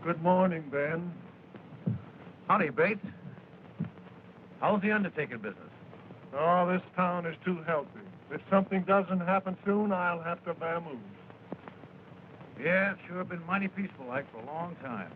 Good morning, Ben. Howdy, Bates. How's the undertaking business? Oh, this town is too healthy. If something doesn't happen soon, I'll have to vamoose. Yeah, it's sure been mighty peaceful like for a long time.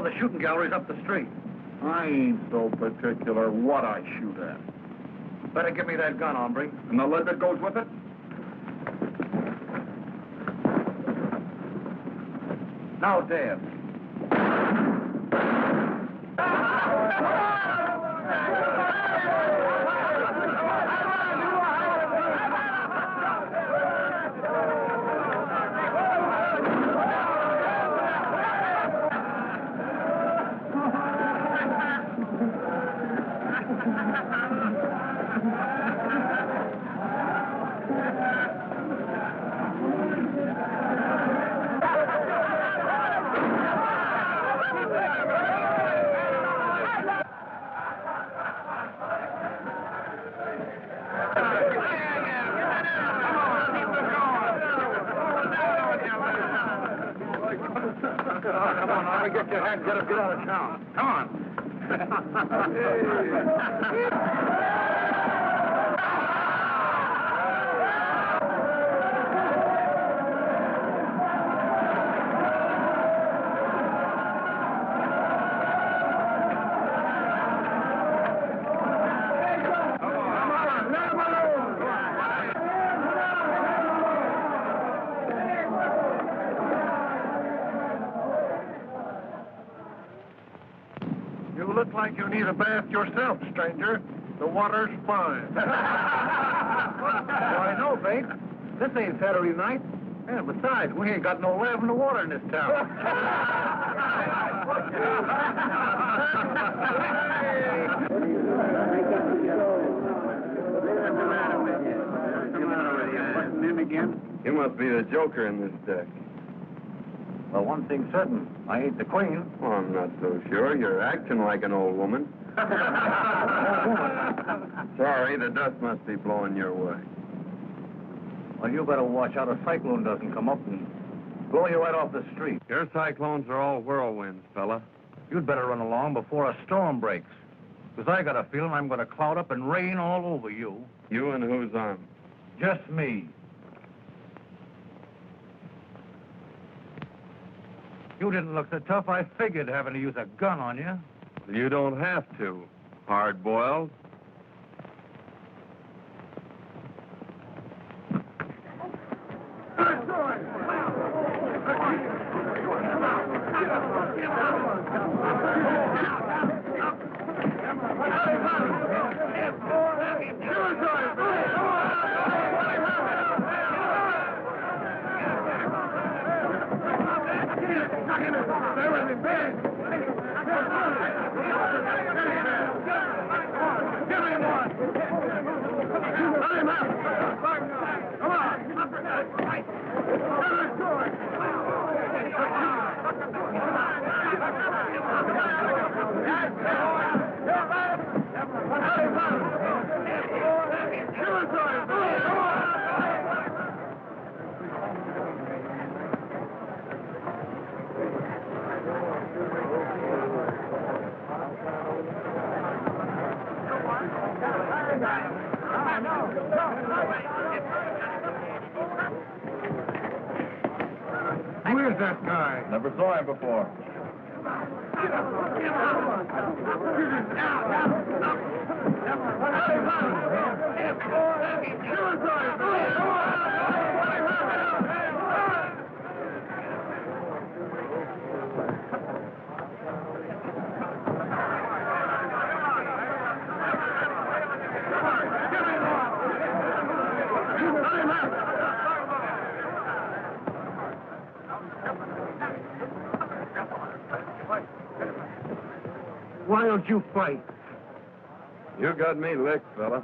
The shooting gallery's up the street. I ain't so particular what I shoot at. Better give me that gun, hombre. And the lead that goes with it? Now, Dad. Get your hat, get out of town. Come on. Like you need a bath yourself, stranger. The water's fine. Well, I know, Bates. This ain't Saturday night. And besides, we ain't got no lavender water in this town. You must be the joker in this deck. Well, one thing's certain. I ain't the queen. Well, I'm not so sure. You're acting like an old woman. Sorry, the dust must be blowing your way. Well, you better watch out a cyclone doesn't come up and blow you right off the street. Your cyclones are all whirlwinds, fella. You'd better run along before a storm breaks. Because I got a feeling I'm going to cloud up and rain all over you. You and whose arm? Just me. You didn't look so tough, I figured having to use a gun on you. You don't have to. Hard-boiled. Who is that guy? Never saw him before. Why don't you fight? You got me licked, fella.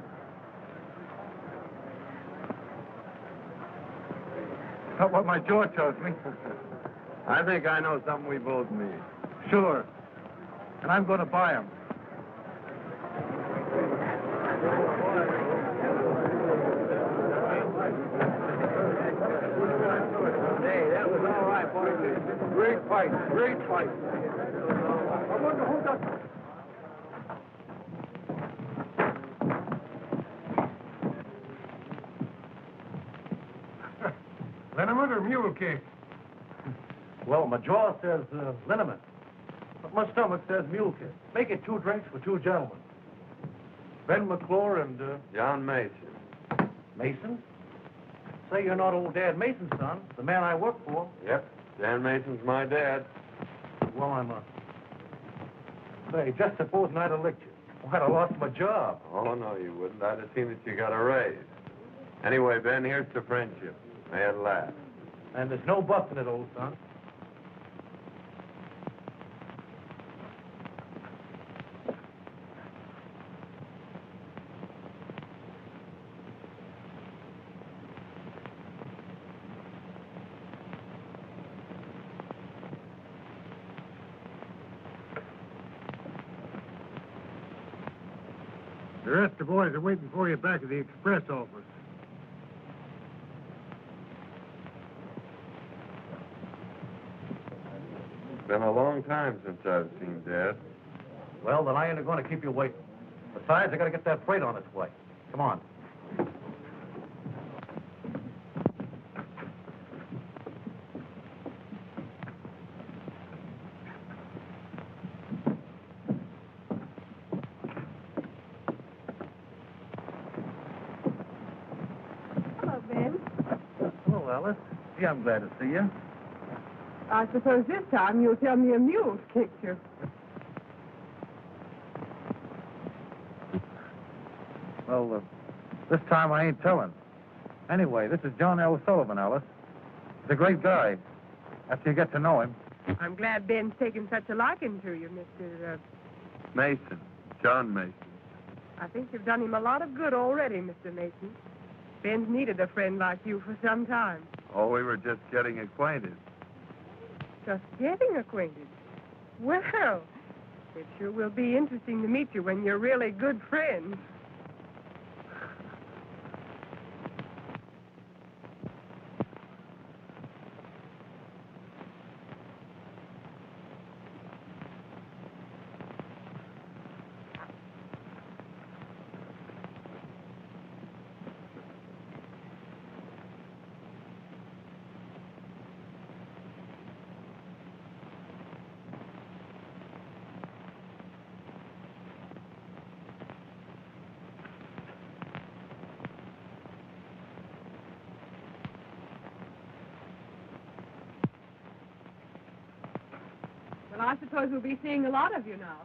That's what my jaw tells me. I think I know something we both need. Sure. And I'm going to buy him. Hey, that was all right, boys. Great fight. Great fight. I wonder who does... Liniment or mule cake? Well, my jaw says liniment, but my stomach says mule cake. Make it 2 drinks for 2 gentlemen. Ben McClure and... John Mason. Mason? Say you're not old Dad Mason's son, the man I work for. Yep. Dan Mason's my dad. Well, I'm Say, just supposing I'd have licked you. Well, I'd have lost my job. Oh, no, you wouldn't. I'd have seen that you got a raise. Anyway, Ben, here's to friendship. May it last. And there's no buff in it, old son. The rest of the boys are waiting for you back at the express office. It's been a long time since I've seen Dad. Well, then I ain't going to keep you waiting. Besides, I got to get that freight on its way. Come on. Hello, Ben. Hello, Alice. Gee, I'm glad to see you. I suppose this time you'll tell me a mule's kicked you. Well, this time I ain't telling. Anyway, this is John L. Sullivan, Alice. He's a great guy, after you get to know him. I'm glad Ben's taken such a liking to you, Mr. Mason. John Mason. I think you've done him a lot of good already, Mr. Mason. Ben's needed a friend like you for some time. Oh, we were just getting acquainted. Just getting acquainted. Well, it sure will be interesting to meet you when you're really good friends. Well, I suppose we'll be seeing a lot of you now.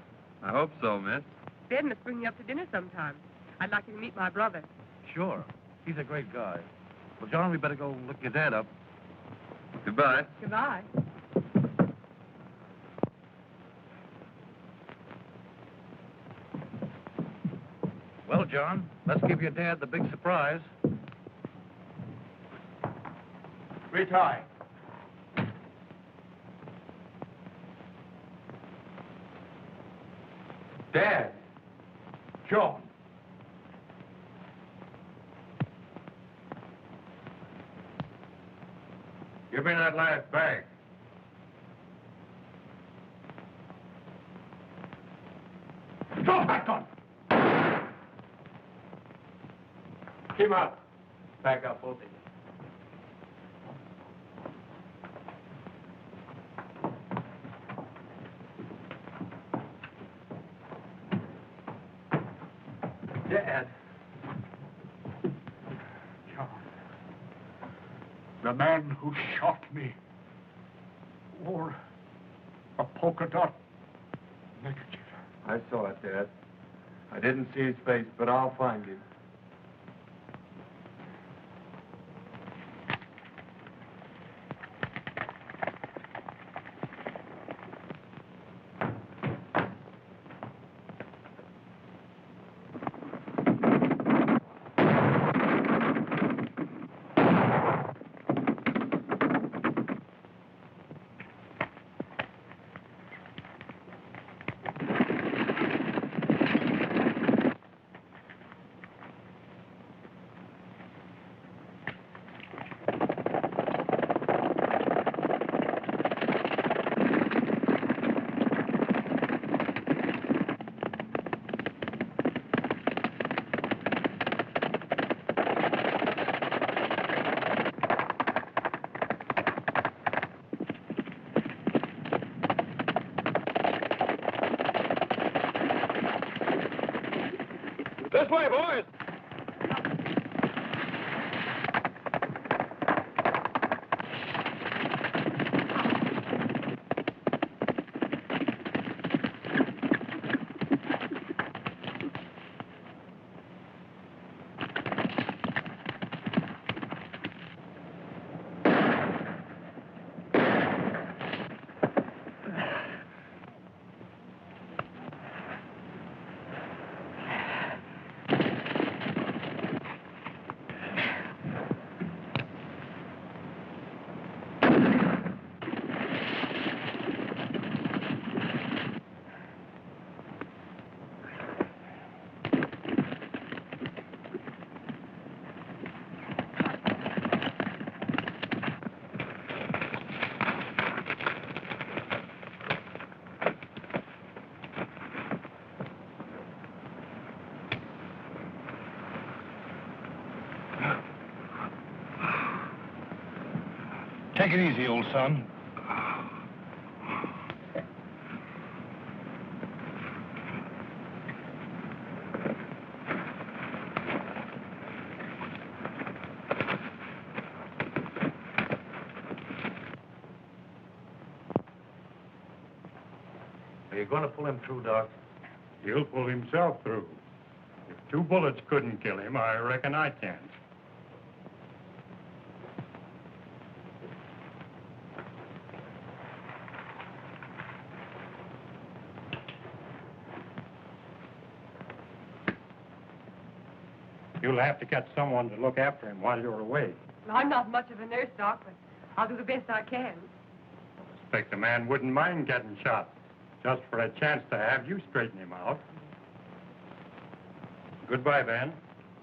I hope so, miss. Ben must bring you up to dinner sometime. I'd like you to meet my brother. Sure. He's a great guy. Well, John, we better go look your dad up. Goodbye. Goodbye. Well, John, let's give your dad the big surprise. Retie. Dad. John. Give me that last bag. Drop that gun! Keep out. Back up, both of you. Dad. John. The man who shot me wore a polka dot neckerchief. I saw it, Dad. I didn't see his face, but I'll find him. This way, boys. Take it easy, old son. Are you going to pull him through, Doc? He'll pull himself through. If 2 bullets couldn't kill him, I reckon I can. You'll have to get someone to look after him while you're away. Well, I'm not much of a nurse, Doc, but I'll do the best I can. I expect the man wouldn't mind getting shot, just for a chance to have you straighten him out. Goodbye, Ben.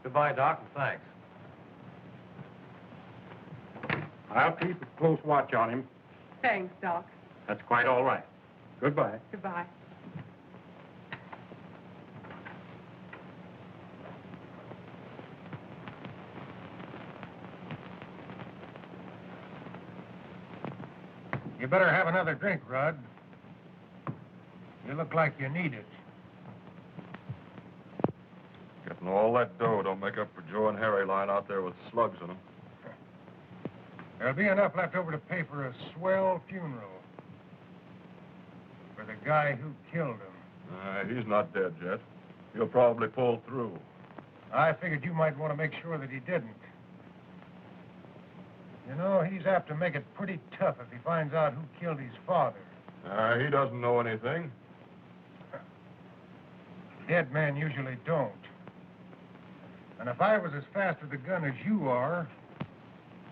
Goodbye, Doc, and thanks. I'll keep a close watch on him. Thanks, Doc. That's quite all right. Goodbye. Goodbye. You better have another drink, Rod. You look like you need it. Getting all that dough don't make up for Joe and Harry lying out there with slugs in them. There'll be enough left over to pay for a swell funeral for the guy who killed him. He's not dead yet. He'll probably pull through. I figured you might want to make sure that he didn't. You know, he's apt to make it pretty tough if he finds out who killed his father. He doesn't know anything. Dead men usually don't. And if I was as fast with a gun as you are,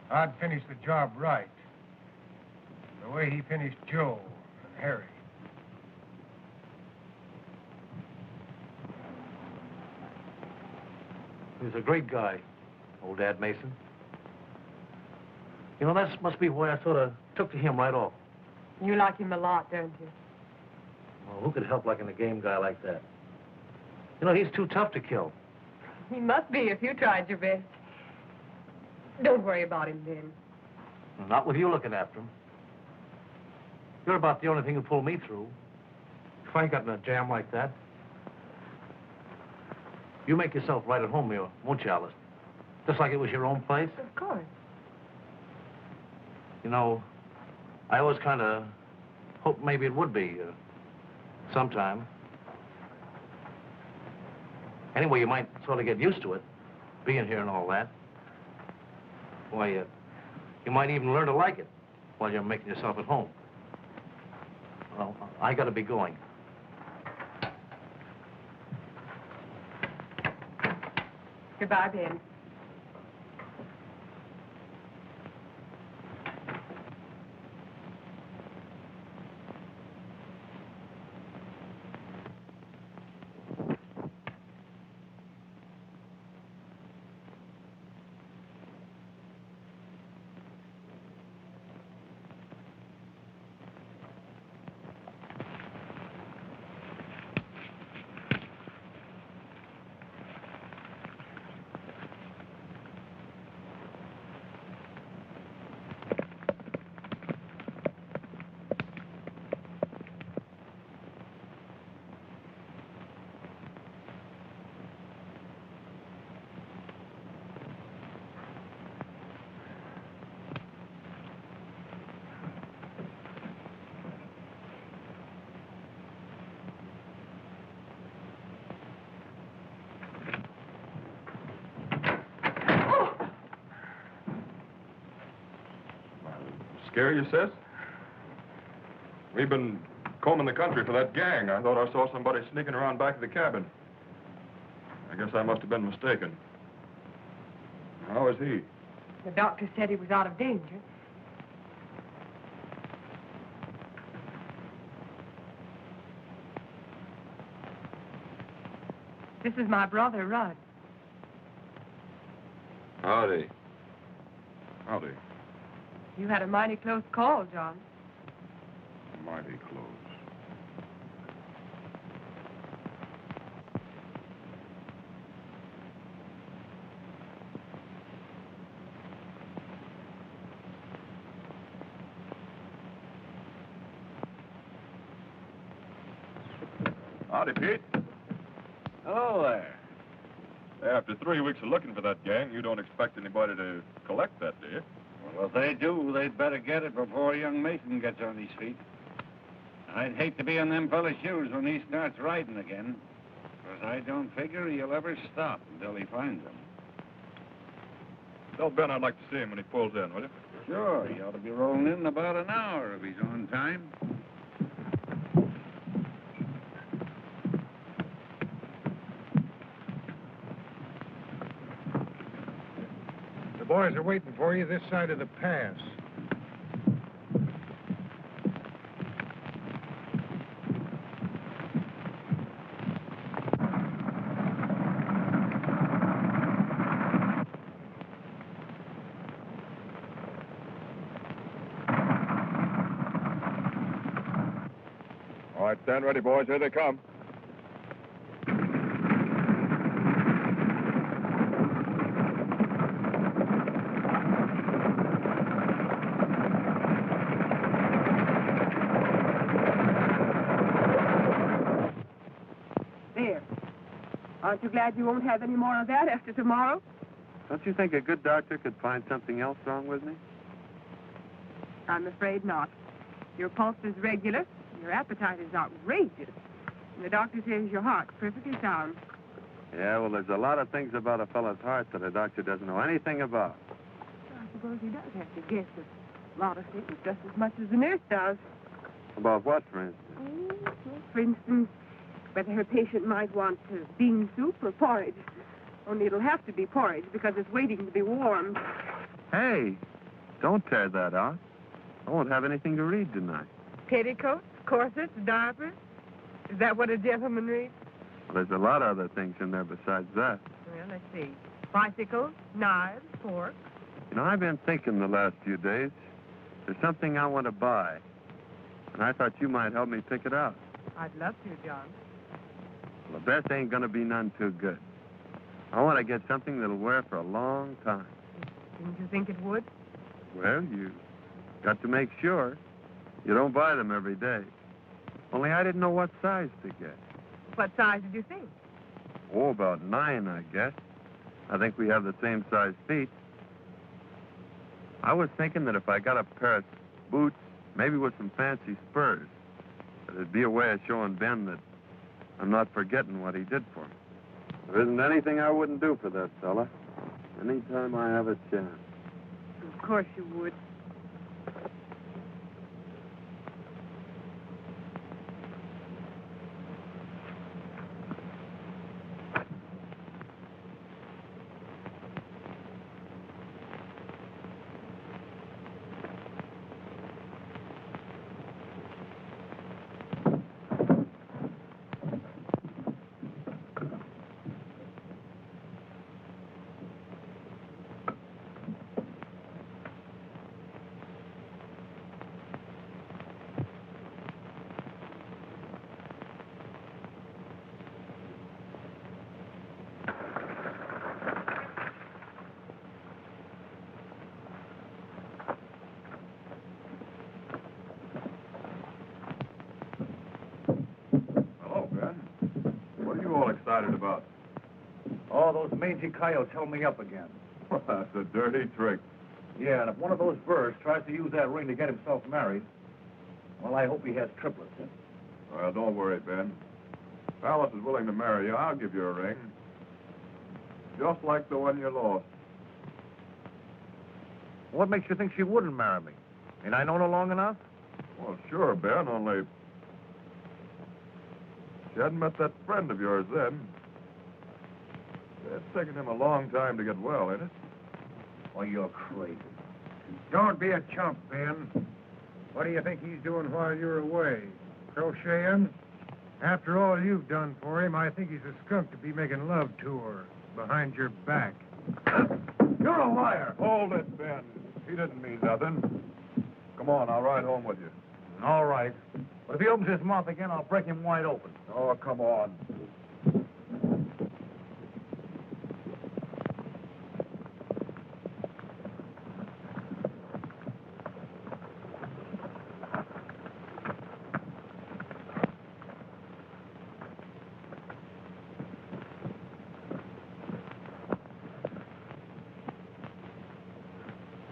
I'd finish the job right. The way he finished Joe and Harry. He was a great guy, old Dad Mason. You know, that must be why I sort of took to him right off. You like him a lot, don't you? Well, who could help liking a game guy like that? You know, he's too tough to kill. He must be if you tried your best. Don't worry about him, Ben. Not with you looking after him. You're about the only thing who pulled me through. If I got in a jam like that. You make yourself right at home here, won't you, Alice? Just like it was your own place. Of course. You know, I always kind of hoped maybe it would be sometime. Anyway, you might sort of get used to it, being here and all that. Why, you might even learn to like it while you're making yourself at home. Well, I got to be going. Goodbye, Ben. Scare you, sis? We've been combing the country for that gang. I thought I saw somebody sneaking around back of the cabin. I guess I must have been mistaken. How is he? The doctor said he was out of danger. This is my brother, Rudd. Howdy. Howdy. You had a mighty close call, John. Mighty close. Howdy, Pete. Hello there. After 3 weeks of looking for that gang, you don't expect anybody to collect that, do you? Well, if they do, they'd better get it before young Mason gets on his feet. I'd hate to be in them fellas' shoes when he starts riding again, because I don't figure he'll ever stop until he finds them. Tell Ben I'd like to see him when he pulls in, will you? Sure, he ought to be rolling in about an hour if he's on time. The boys are waiting for you this side of the pass. All right, stand ready, boys. Here they come. There. Aren't you glad you won't have any more of that after tomorrow? Don't you think a good doctor could find something else wrong with me? I'm afraid not. Your pulse is regular. Your appetite is outrageous. And the doctor says your heart's perfectly sound. Yeah, well, there's a lot of things about a fellow's heart that a doctor doesn't know anything about. I suppose he does have to guess a lot of things just as much as the nurse does. About what, for instance? Well, for instance, whether her patient might want bean soup or porridge. Only it'll have to be porridge because it's waiting to be warmed. Hey, don't tear that out. I won't have anything to read tonight. Petticoats, corsets, diapers. Is that what a gentleman reads? Well, there's a lot of other things in there besides that. Well, let's see. Bicycles, knives, forks. You know, I've been thinking the last few days. There's something I want to buy. And I thought you might help me pick it out. I'd love to, John. Well, the best ain't going to be none too good. I want to get something that'll wear for a long time. Didn't you think it would? Well, you got to make sure. You don't buy them every day. Only I didn't know what size to get. What size did you think? Oh, about 9, I guess. I think we have the same size feet. I was thinking that if I got a pair of boots, maybe with some fancy spurs, that it'd be a way of showing Ben that I'm not forgetting what he did for me. There isn't anything I wouldn't do for that fella. Anytime I have a chance. Of course you would. Excited about? Oh, those mangy coyotes held me up again. That's a dirty trick. Yeah, and if one of those birds tries to use that ring to get himself married, well, I hope he has triplets. Well, don't worry, Ben. If Alice is willing to marry you, I'll give you a ring. Just like the one you lost. What makes you think she wouldn't marry me? Ain't I known her long enough? Well, sure, Ben, only... She hadn't met that friend of yours then. It's taken him a long time to get well, ain't it? Oh, you're crazy. Don't be a chump, Ben. What do you think he's doing while you're away? Crocheting? After all you've done for him, I think he's a skunk to be making love to her behind your back. You're a liar. Hold it, Ben. He didn't mean nothing. Come on, I'll ride home with you. All right. But if he opens his mouth again, I'll break him wide open. Oh, come on.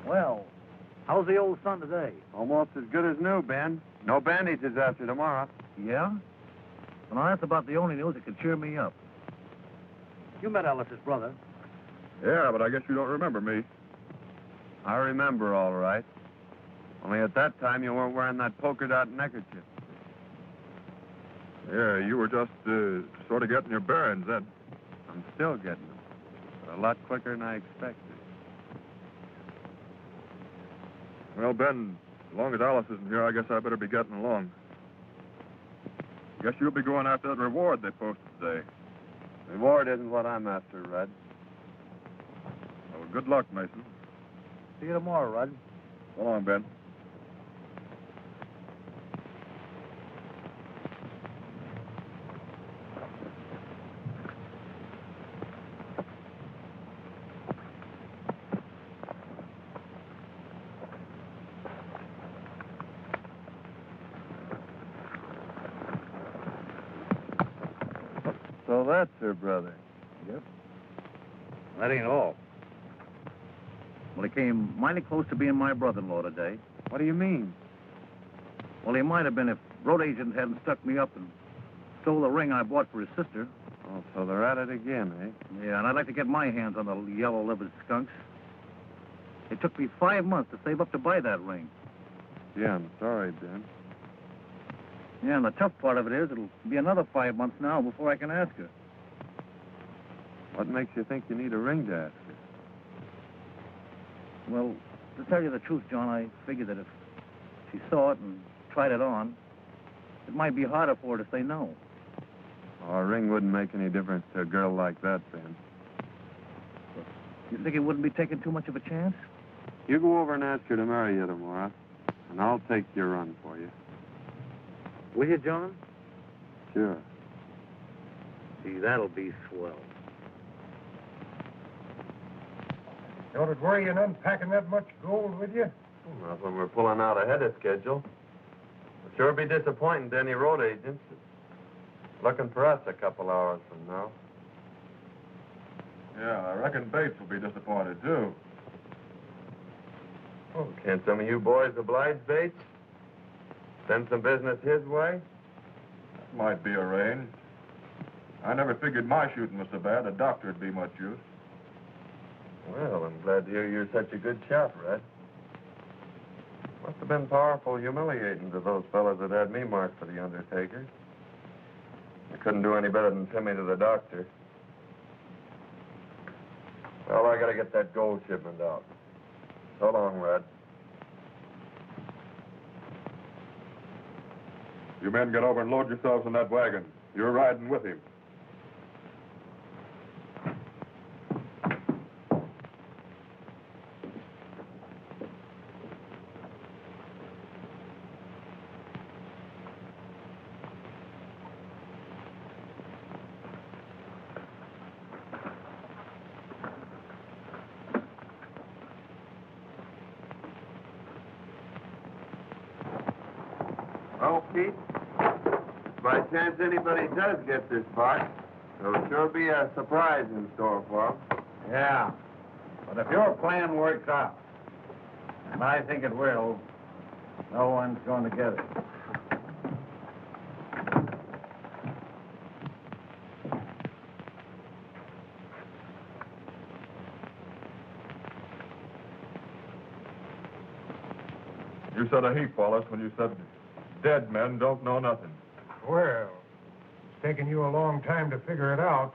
Well, how's the old son today? Almost as good as new, Ben. No bandages after tomorrow. Yeah? Well, that's about the only news that could cheer me up. You met Alice's brother. Yeah, but I guess you don't remember me. I remember all right. Only at that time you weren't wearing that polka dot neckerchief. Yeah, you were just sort of getting your bearings then. I'm still getting them, but a lot quicker than I expected. Well, Ben, as long as Alice isn't here, I guess I better be getting along. Guess you'll be going after that reward they posted today. Reward isn't what I'm after, Red. Well, good luck, Mason. See you tomorrow, Rod. So long, Ben. So that's her brother. Yep. That ain't all. Well, he came mighty close to being my brother-in-law today. What do you mean? Well, he might have been if road agents hadn't stuck me up and stole the ring I bought for his sister. Oh, so they're at it again, eh? Yeah, and I'd like to get my hands on the yellow-livered skunks. It took me 5 months to save up to buy that ring. Yeah, I'm sorry, Ben. Yeah, and the tough part of it is it'll be another 5 months now before I can ask her. What makes you think you need a ring to ask her? Well, to tell you the truth, John, I figured that if she saw it and tried it on, it might be harder for her to say no. Oh, a ring wouldn't make any difference to a girl like that, Ben. You think it wouldn't be taking too much of a chance? You go over and ask her to marry you tomorrow, and I'll take your run for you. Will you, John? Sure. Gee, that'll be swell. Don't it worry you in unpacking that much gold with you? Not when we're pulling out ahead of schedule. It'll sure be disappointing to any road agents looking for us a couple hours from now. Yeah, I reckon Bates will be disappointed, too. Oh, can't some of you boys oblige Bates? Send some business his way? That might be arranged. I never figured my shooting was so bad a doctor'd be much use. Well, I'm glad to hear you're such a good shot, Red. Must have been powerful humiliating to those fellas that had me marked for the undertaker. I couldn't do any better than send me to the doctor. Well, I gotta get that gold shipment out. So long, Red. You men get over and load yourselves in that wagon. You're riding with him. Well, Pete, by chance anybody does get this box, there'll sure be a surprise in store for them. Yeah. But if your plan works out, and I think it will, no one's going to get it. You You said a heap, Wallace, when you said dead men don't know nothing. Well, it's taken you a long time to figure it out.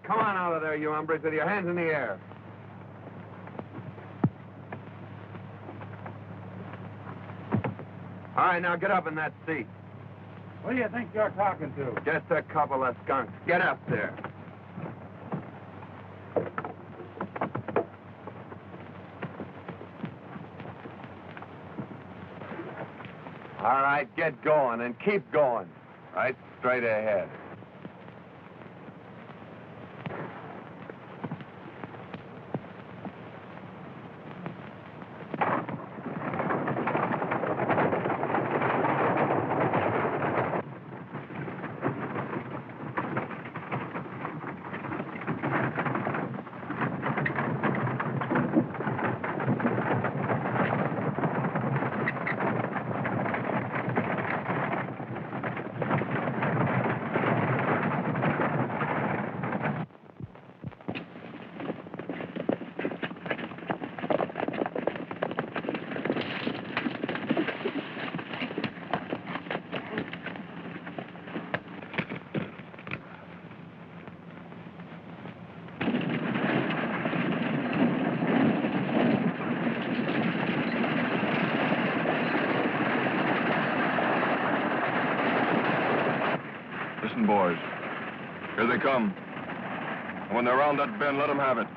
Come on out of there, you hombres, with your hands in the air. All right, now get up in that seat. What do you think you're talking to? Just a couple of skunks. Get up there. All right, get going and keep going. Right straight ahead. Listen, boys. Here they come. And when they're around that bend, let them have it.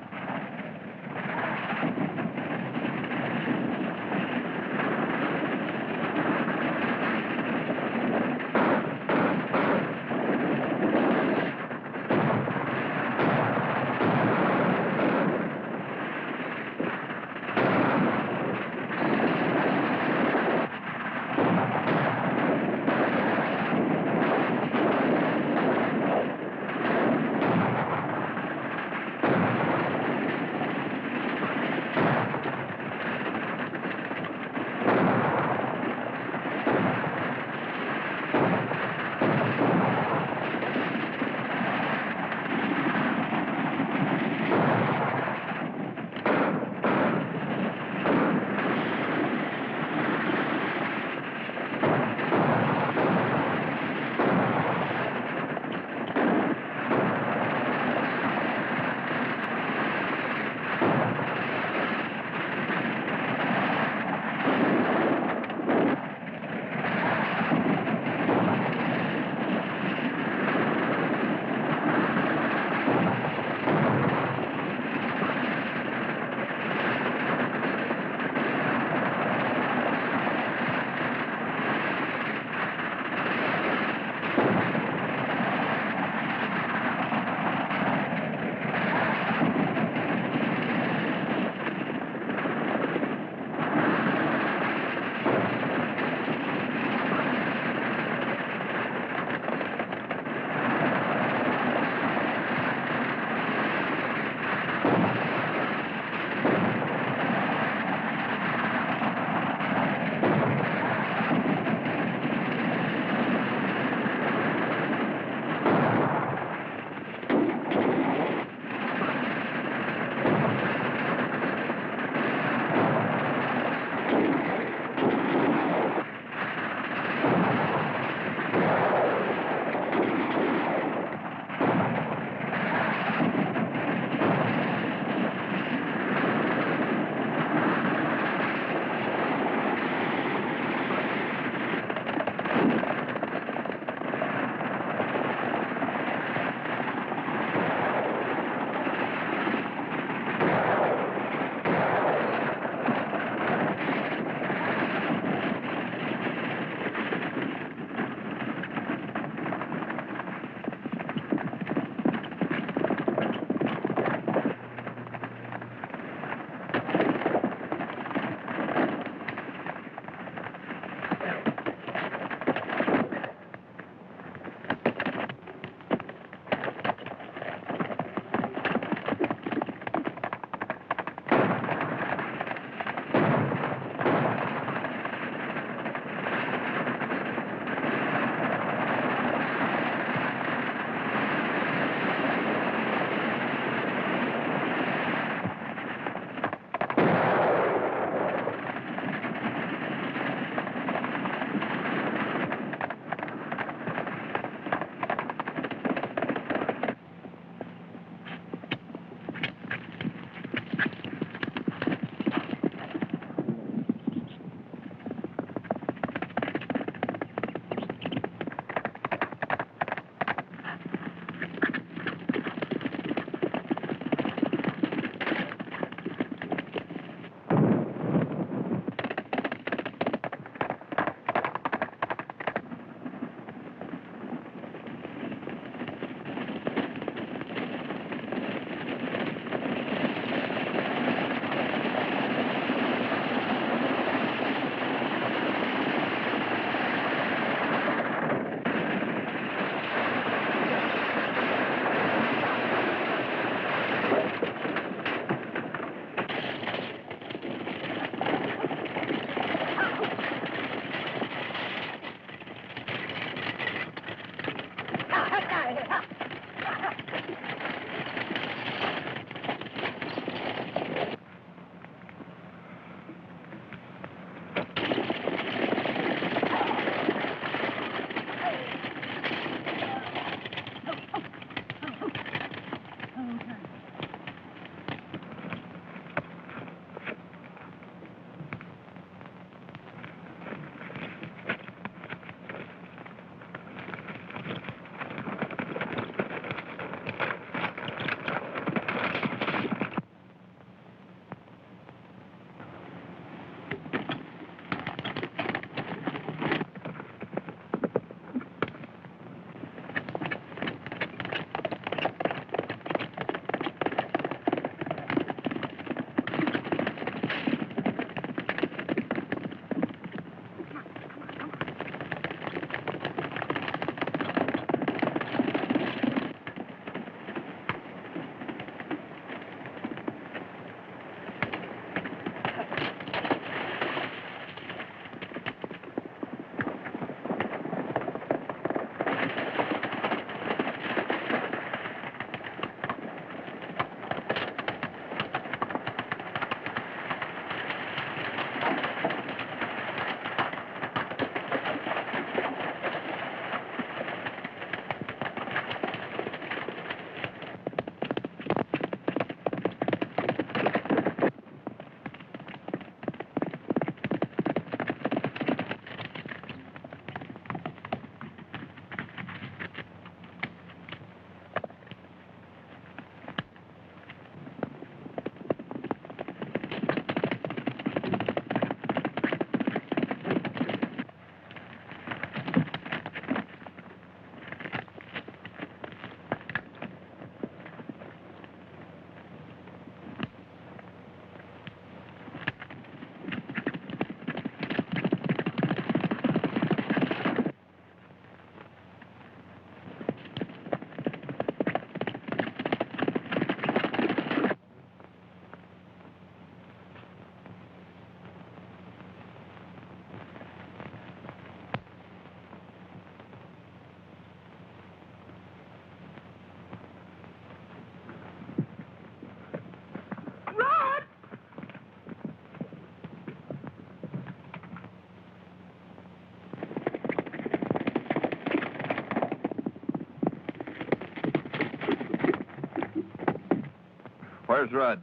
Where's Rudd?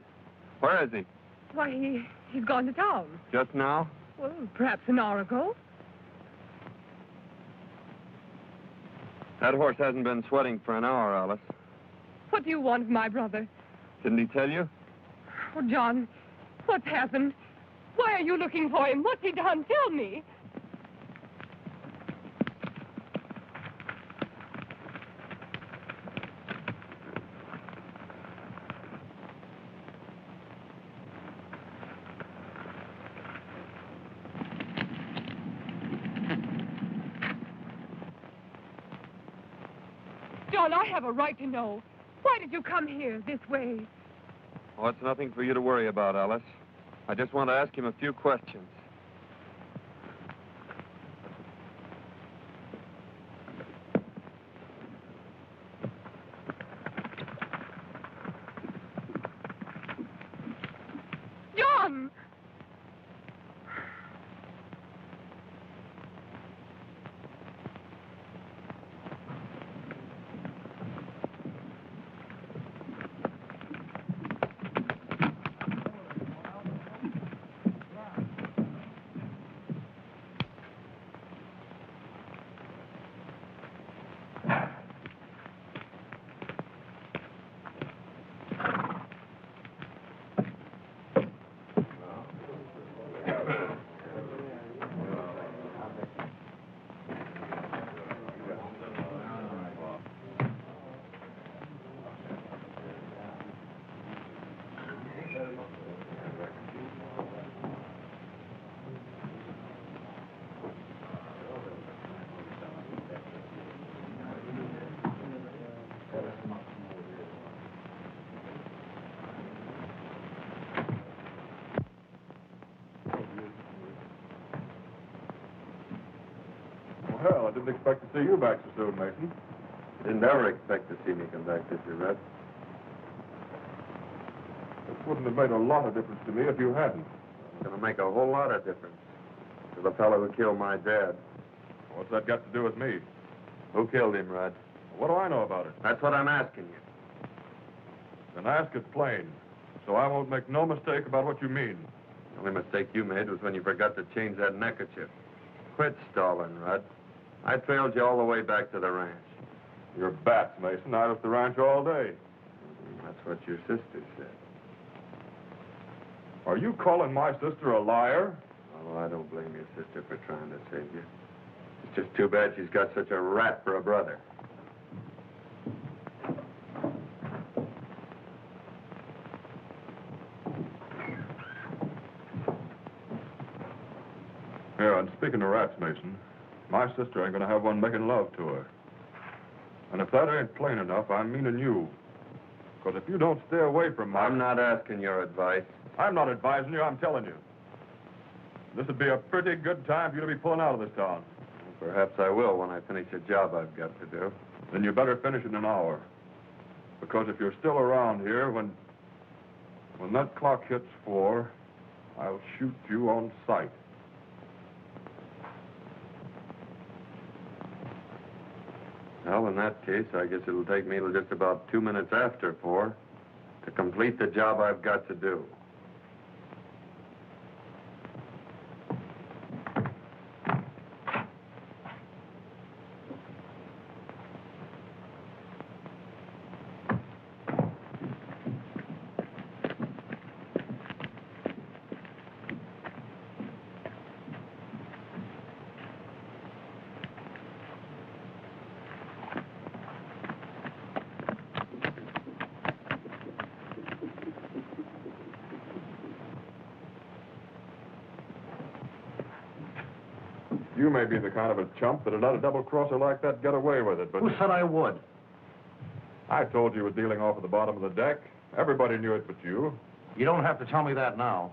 Where is he? Why, he's gone to town. Just now? Well, perhaps an hour ago. That horse hasn't been sweating for an hour, Alice. What do you want of my brother? Didn't he tell you? Oh, John, what's happened? Why are you looking for him? What's he done? Tell me. John, I have a right to know. Why did you come here this way? Oh, it's nothing for you to worry about, Alice. I just want to ask him a few questions. John! Well, I didn't expect to see you back so soon, Mason. Didn't ever expect to see me come back, did you, Red? This wouldn't have made a lot of difference to me if you hadn't. It's going to make a whole lot of difference to the fellow who killed my dad. What's that got to do with me? Who killed him, Red? What do I know about it? That's what I'm asking you. Then ask it plain, so I won't make no mistake about what you mean. The only mistake you made was when you forgot to change that neckerchief. Quit stalling, Rudd. I trailed you all the way back to the ranch. You're bats, Mason. I was at the ranch all day. That's what your sister said. Are you calling my sister a liar? Oh, I don't blame your sister for trying to save you. It's just too bad she's got such a rat for a brother. Yeah, and speaking of rats, Mason, my sister ain't gonna have one making love to her. And if that ain't plain enough, I'm meaning you. Because if you don't stay away from my... I'm not asking your advice. I'm not advising you, I'm telling you. This would be a pretty good time for you to be pulling out of this town. Perhaps I will when I finish a job I've got to do. Then you better finish in an hour. Because if you're still around here, when that clock hits 4, I'll shoot you on sight. Well, in that case, I guess it'll take me till just about 2 minutes after 4 to complete the job I've got to do. You may be the kind of a chump that'd let a double-crosser like that get away with it, but... Who said I would? I told you you were dealing off at the bottom of the deck. Everybody knew it but you. You don't have to tell me that now.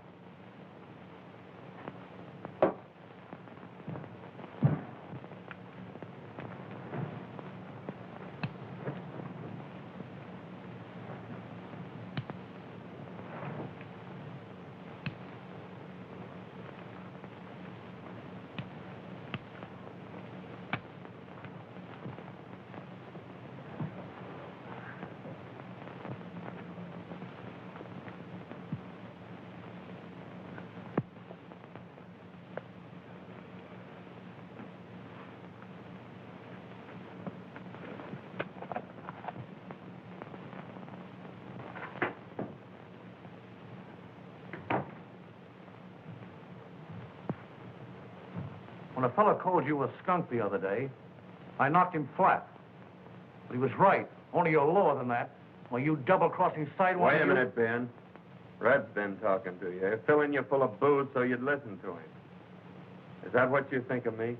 When a fellow called you a skunk the other day, I knocked him flat. But he was right. Only you're lower than that. Well, you double-crossing sidewalk... Wait a minute, Ben. Red's been talking to you, filling you full of booze so you'd listen to him. Is that what you think of me?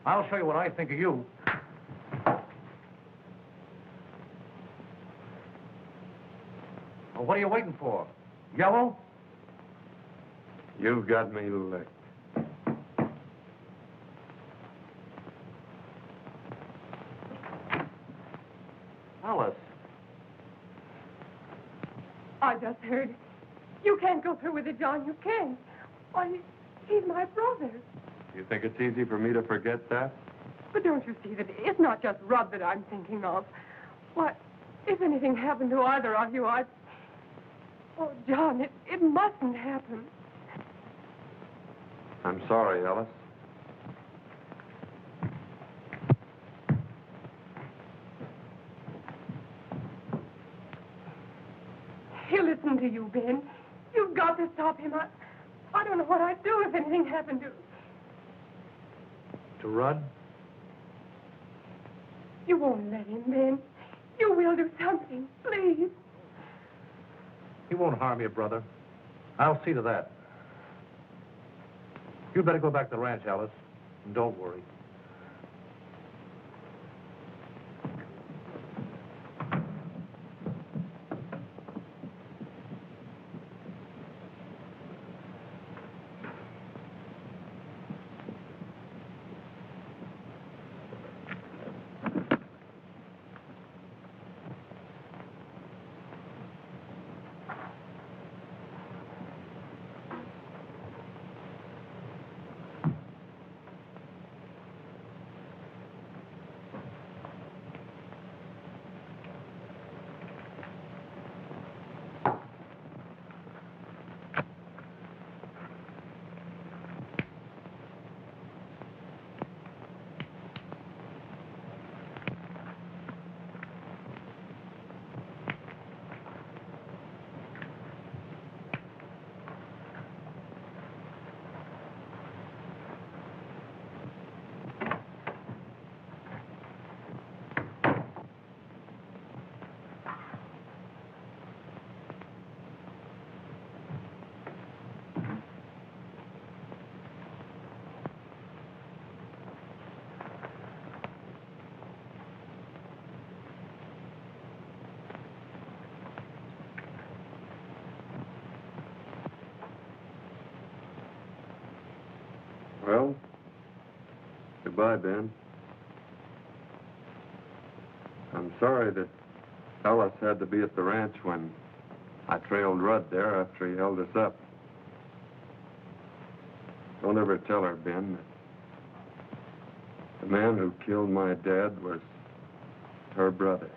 I'll show you what I think of you. Well, what are you waiting for? Yellow? You've got me licked. Alice. I just heard. You can't go through with it, John. You can't. Why, he's my brother. You think it's easy for me to forget that? But don't you see that it's not just Rod that I'm thinking of? Why, if anything happened to either of you, I'd... Oh, John, it mustn't happen. I'm sorry, Alice. He'll listen to you, Ben. You've got to stop him. I don't know what I'd do if anything happened to... To Rudd? You won't let him, Ben. You will do something, please. He won't harm you, brother. I'll see to that. You'd better go back to the ranch, Alice. And don't worry. Well, goodbye, Ben. I'm sorry that Alice had to be at the ranch when I trailed Rudd there after he held us up. Don't ever tell her, Ben, that the man who killed my dad was her brother.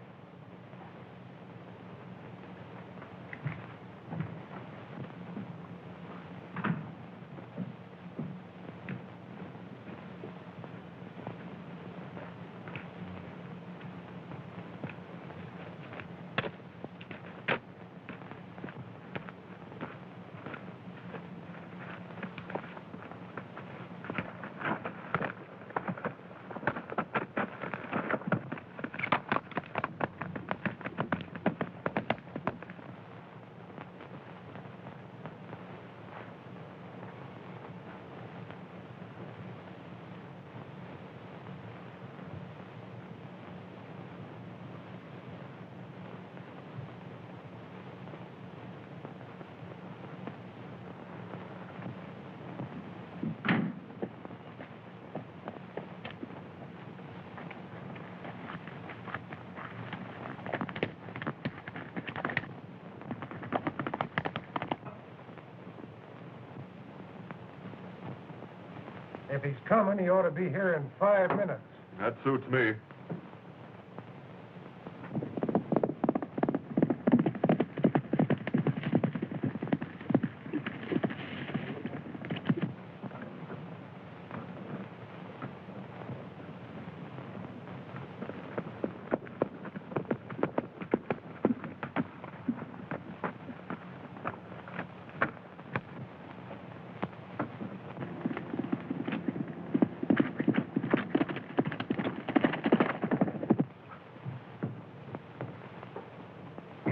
If he's coming, he ought to be here in 5 minutes. That suits me.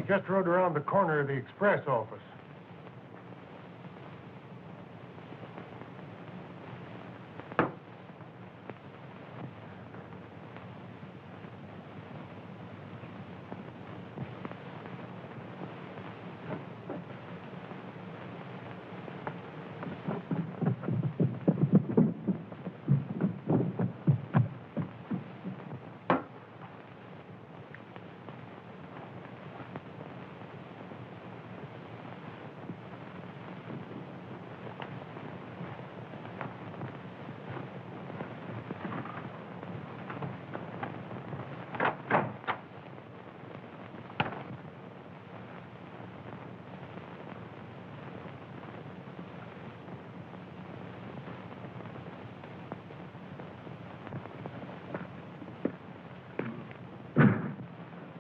just rode around the corner of the express office.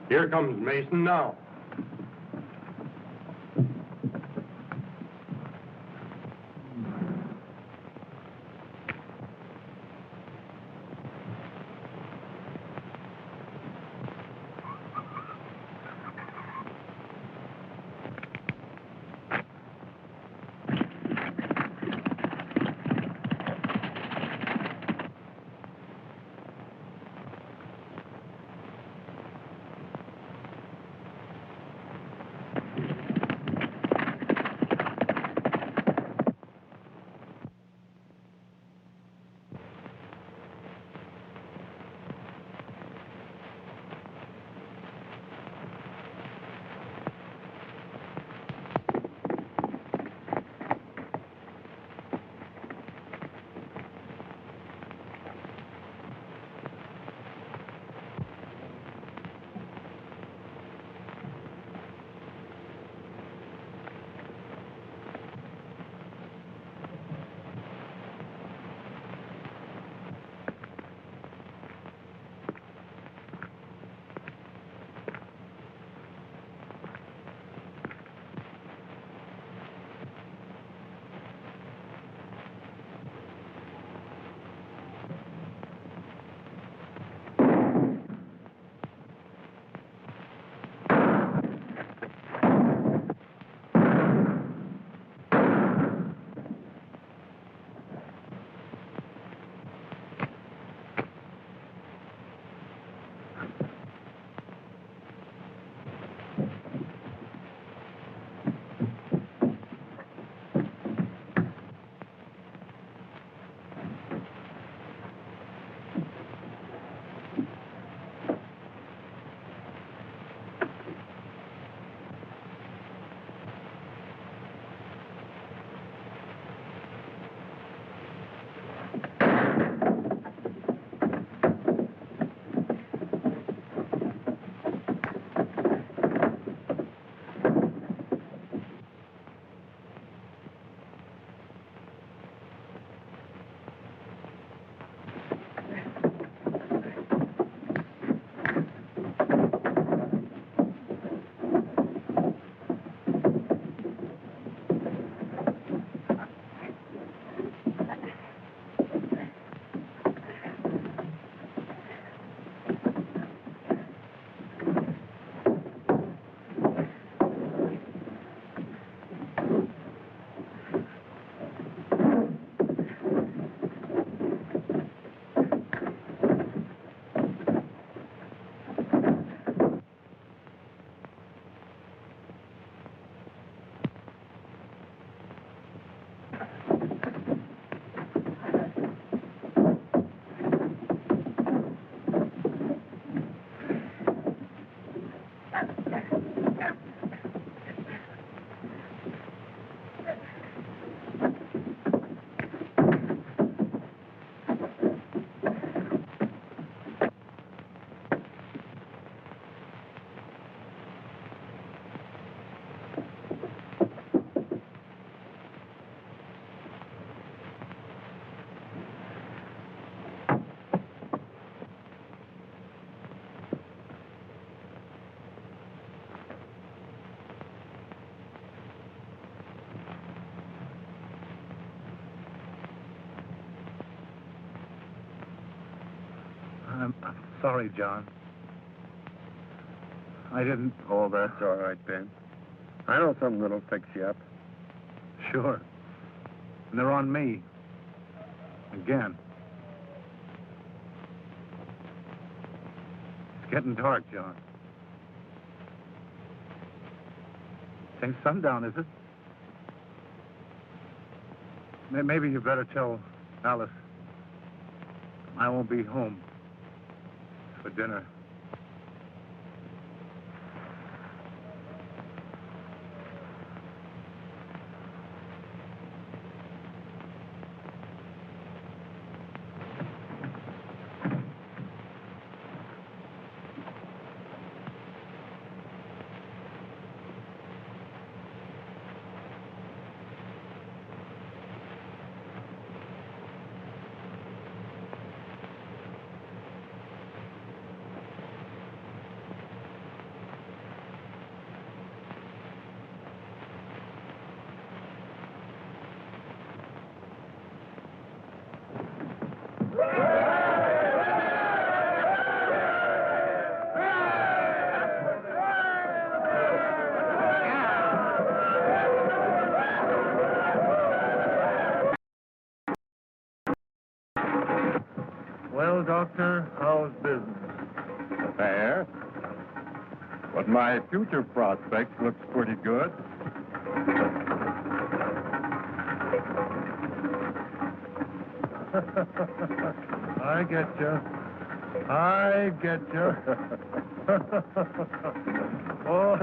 Here comes Mason now. I'm sorry, John. I didn't... Oh, that's all right, Ben. I know something that'll fix you up. Sure. And they're on me. Again. It's getting dark, John. It ain't sundown, is it? Maybe you better tell Alice I won't be home for dinner. Well, Doctor, how's business? Fair. But my future prospects looks pretty good. I get you. I get you. Oh.